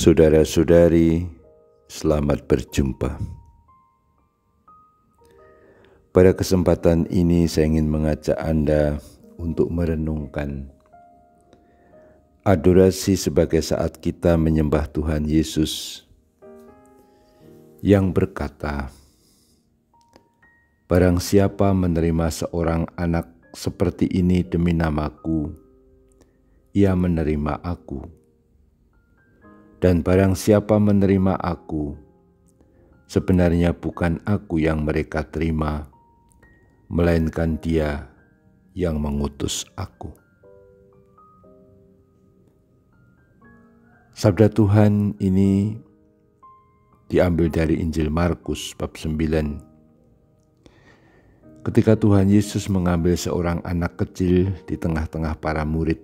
Saudara-saudari, selamat berjumpa. Pada kesempatan ini saya ingin mengajak Anda untuk merenungkan adorasi sebagai saat kita menyembah Tuhan Yesus yang berkata, "Barang siapa menerima seorang anak seperti ini demi namaku, ia menerima aku. Dan barang siapa menerima aku, sebenarnya bukan aku yang mereka terima, melainkan Dia yang mengutus aku." Sabda Tuhan ini diambil dari Injil Markus bab 9. Ketika Tuhan Yesus mengambil seorang anak kecil di tengah-tengah para murid,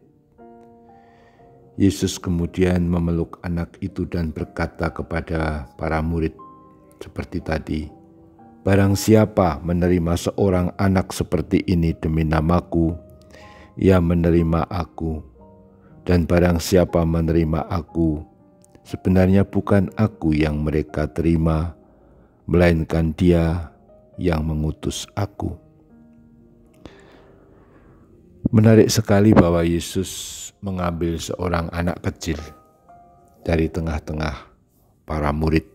Yesus kemudian memeluk anak itu dan berkata kepada para murid seperti tadi, "Barang siapa menerima seorang anak seperti ini demi namaku, ia menerima aku. Dan barang siapa menerima aku, sebenarnya bukan aku yang mereka terima, melainkan Dia yang mengutus aku." Menarik sekali bahwa Yesus mengambil seorang anak kecil dari tengah-tengah para murid.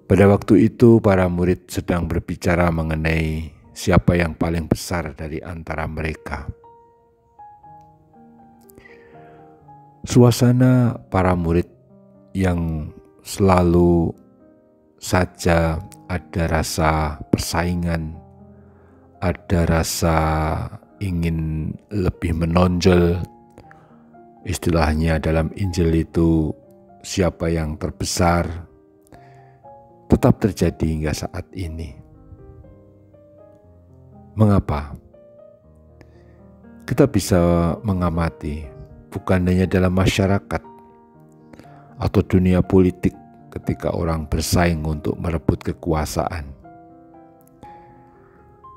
Pada waktu itu para murid sedang berbicara mengenai siapa yang paling besar dari antara mereka. Suasana para murid yang selalu saja ada rasa persaingan, ada rasa ingin lebih menonjol. Istilahnya dalam Injil itu siapa yang terbesar, tetap terjadi hingga saat ini. Mengapa? Kita bisa mengamati bukan hanya dalam masyarakat atau dunia politik ketika orang bersaing untuk merebut kekuasaan,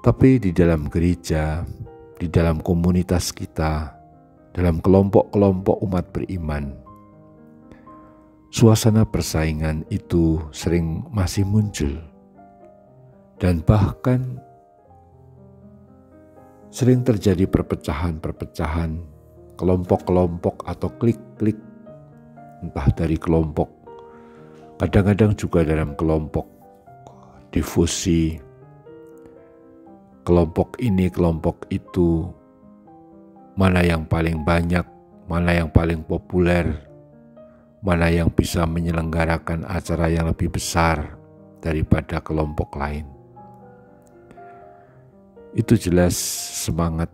tapi di dalam gereja, di dalam komunitas kita, dalam kelompok-kelompok umat beriman, suasana persaingan itu sering masih muncul dan bahkan sering terjadi perpecahan-perpecahan, kelompok-kelompok atau klik-klik, entah dari kelompok, kadang-kadang juga dalam kelompok difusi, kelompok ini, kelompok itu, mana yang paling banyak, mana yang paling populer, mana yang bisa menyelenggarakan acara yang lebih besar daripada kelompok lain. Itu jelas semangat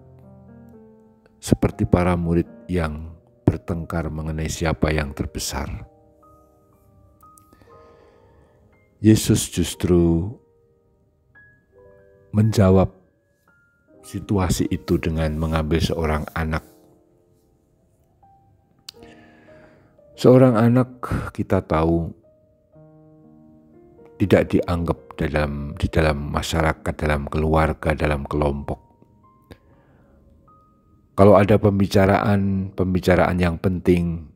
seperti para murid yang bertengkar mengenai siapa yang terbesar. Yesus justru menjawab situasi itu dengan mengambil seorang anak. Seorang anak kita tahu tidak dianggap di dalam masyarakat, dalam keluarga, dalam kelompok. Kalau ada pembicaraan yang penting,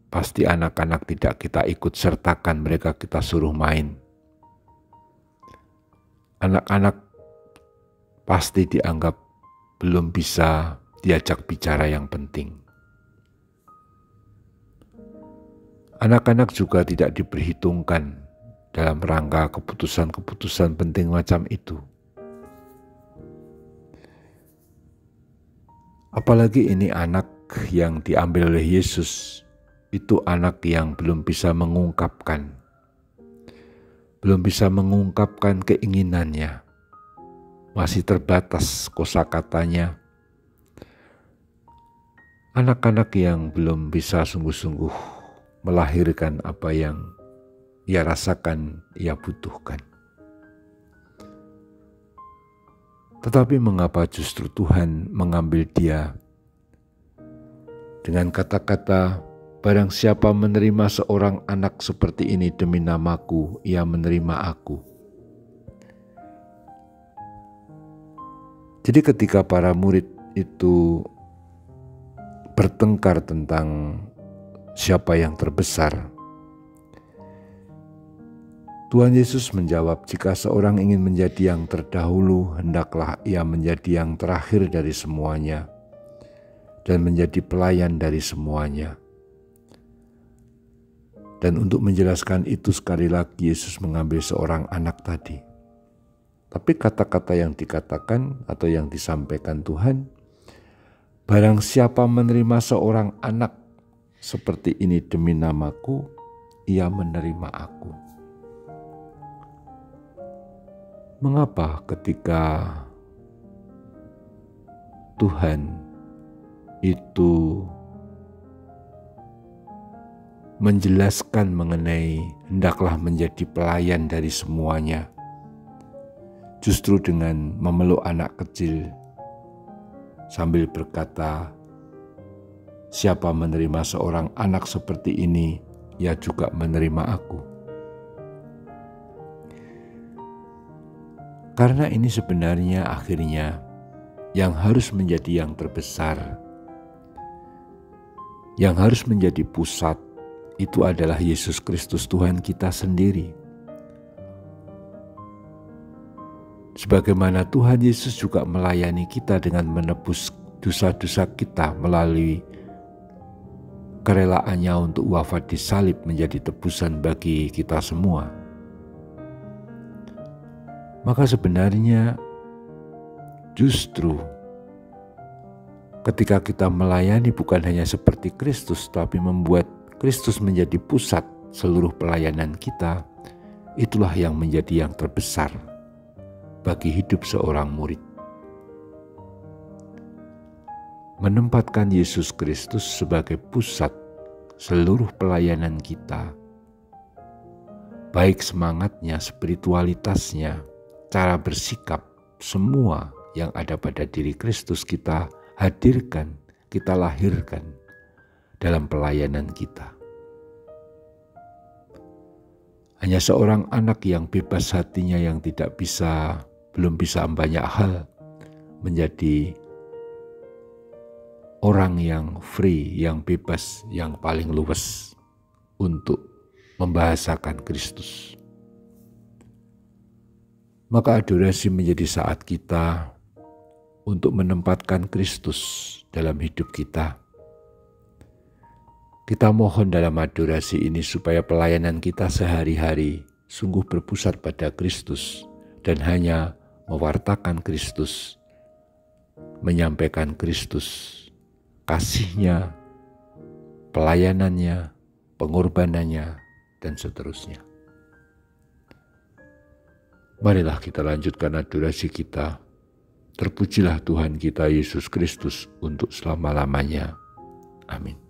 pasti anak-anak tidak kita ikut sertakan, mereka kita suruh main. Anak-anak pasti dianggap belum bisa diajak bicara yang penting. Anak-anak juga tidak diperhitungkan dalam rangka keputusan-keputusan penting macam itu. Apalagi ini anak yang diambil oleh Yesus, itu anak yang belum bisa mengungkapkan keinginannya, masih terbatas kosakatanya. Anak-anak yang belum bisa sungguh-sungguh melahirkan apa yang ia rasakan, ia butuhkan. Tetapi mengapa justru Tuhan mengambil dia dengan kata-kata, "Barang siapa menerima seorang anak seperti ini demi namaku, ia menerima aku." Jadi ketika para murid itu bertengkar tentang siapa yang terbesar? Tuhan Yesus menjawab, jika seorang ingin menjadi yang terdahulu, hendaklah ia menjadi yang terakhir dari semuanya dan menjadi pelayan dari semuanya. Dan untuk menjelaskan itu sekali lagi Yesus mengambil seorang anak tadi. Tapi kata-kata yang dikatakan atau yang disampaikan Tuhan, barang siapa menerima seorang anak seperti ini demi namaku, ia menerima aku. Mengapa ketika Tuhan itu menjelaskan mengenai hendaklah menjadi pelayan dari semuanya, justru dengan memeluk anak kecil sambil berkata, siapa menerima seorang anak seperti ini, ia juga menerima aku. Karena ini sebenarnya akhirnya yang harus menjadi yang terbesar, yang harus menjadi pusat, itu adalah Yesus Kristus Tuhan kita sendiri. Sebagaimana Tuhan Yesus juga melayani kita dengan menebus dosa-dosa kita melalui kerelaannya untuk wafat di salib menjadi tebusan bagi kita semua. Maka sebenarnya justru ketika kita melayani bukan hanya seperti Kristus, tapi membuat Kristus menjadi pusat seluruh pelayanan kita, itulah yang menjadi yang terbesar bagi hidup seorang murid. Menempatkan Yesus Kristus sebagai pusat seluruh pelayanan kita, baik semangatnya, spiritualitasnya, cara bersikap, semua yang ada pada diri Kristus kita hadirkan, kita lahirkan dalam pelayanan kita. Hanya seorang anak yang bebas hatinya, yang belum bisa banyak hal, menjadi orang yang free, yang bebas, yang paling luwes untuk membahasakan Kristus. Maka adorasi menjadi saat kita untuk menempatkan Kristus dalam hidup kita. Kita mohon dalam adorasi ini supaya pelayanan kita sehari-hari sungguh berpusat pada Kristus dan hanya mewartakan Kristus, menyampaikan Kristus, kasih-Nya, pelayanannya, pengorbanannya, dan seterusnya. Marilah kita lanjutkan adorasi kita. Terpujilah Tuhan kita Yesus Kristus untuk selama-lamanya. Amin.